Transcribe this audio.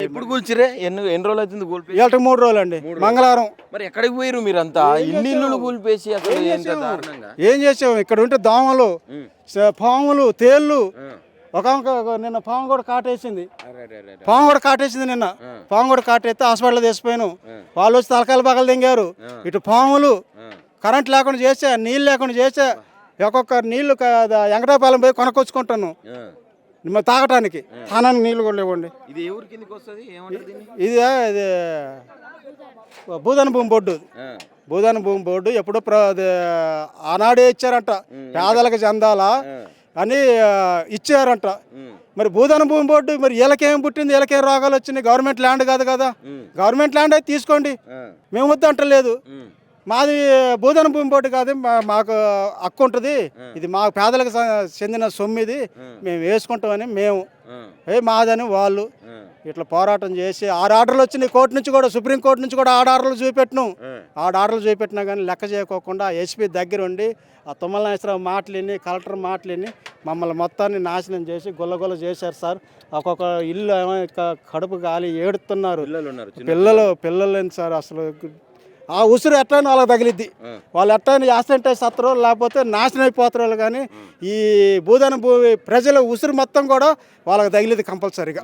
ఎప్పుడు కూల్చిరే ఎన్ని రోజులు అవుతుంది కూల్పి? ఇవాళ 3 రోజులు అండి, మంగళవారం. మరి ఎక్కడికి పోయారు మీరంతా? ఇన్ని ఇల్లులు కూల్పేసి అసలు ఎంత దారుణంగా ఏం చేసాము? ఇక్కడ ఉంటే దోమలు, పాములు, తేళ్ళు. ఒక నిన్న పాము కూడా కాటేసింది, నిన్న పాము కూడా కాటేస్తే హాస్పిటల్ తీసిపోయాను. వాళ్ళు వచ్చి తలకాయలు పగలు దింగారు. ఇటు పాములు, కరెంట్ లేకుండా చేసా, నీళ్ళు లేకుండా చేసా. ఒక్కొక్క నీళ్లు వెంకటాపాలెం పోయి కొనుక్కొచ్చుకుంటాను తాగటానికి, తానానికి నీళ్ళు కూడా లేవండి. ఇది ఎవరి కిందకి వస్తుంది? ఇది భూదాన భూమి బోర్డు. భూదాన భూమి బోర్డు ఎప్పుడో ఆనాడే ఇచ్చారంట, పేదలకు చెందాలా అని ఇచ్చారంట. మరి భూదాన భూమి బోర్డు మరి వీళ్ళకేం పుట్టింది, వీళ్ళకేం రోగాలు వచ్చినాయి? గవర్నమెంట్ ల్యాండ్ కాదు కదా, గవర్నమెంట్ ల్యాండ్ అయితే తీసుకోండి, మేము వద్దు అంటలేదు. మాది భూదాన భూమి బోర్డు కాదు, మాకు హక్కు ఉంటుంది, ఇది మాకు పేదలకు చెందిన సొమ్ము, ఇది మేము వేసుకుంటామని మేము మాదని వాళ్ళు ఇట్లా పోరాటం చేసి 6 ఆర్డర్లు వచ్చినాయి కోర్టు నుంచి కూడా, సుప్రీంకోర్టు నుంచి కూడా 6 ఆర్డర్లు చూపెట్టినాం. 6 ఆర్డర్లు చూపెట్టినా కానీ లెక్క చేయకోకుండా ఎస్పీ దగ్గర ఉండి ఆ తుమ్మల నాగేశ్వరరావు మాటలిని, కలెక్టర్ మాటలిని మమ్మల్ని మొత్తాన్ని నాశనం చేసి గుల్లగొల్ల చేశారు సార్. ఒక్కొక్క ఇల్లు ఏమో కడుపు గాలి ఏడుతున్నారు పిల్లలు సార్. అసలు ఆ ఉసురు ఎట్లయినా వాళ్ళకి తగిలిద్ది, వాళ్ళు ఎట్లయినా యాక్సిడెంట్ అయి సత్తరు, లేకపోతే నాశనం అయిపోతారు. కానీ ఈ భూదాన భూమి ప్రజల ఉసురు మొత్తం కూడా వాళ్ళకి తగిలిద్ది కంపల్సరీగా.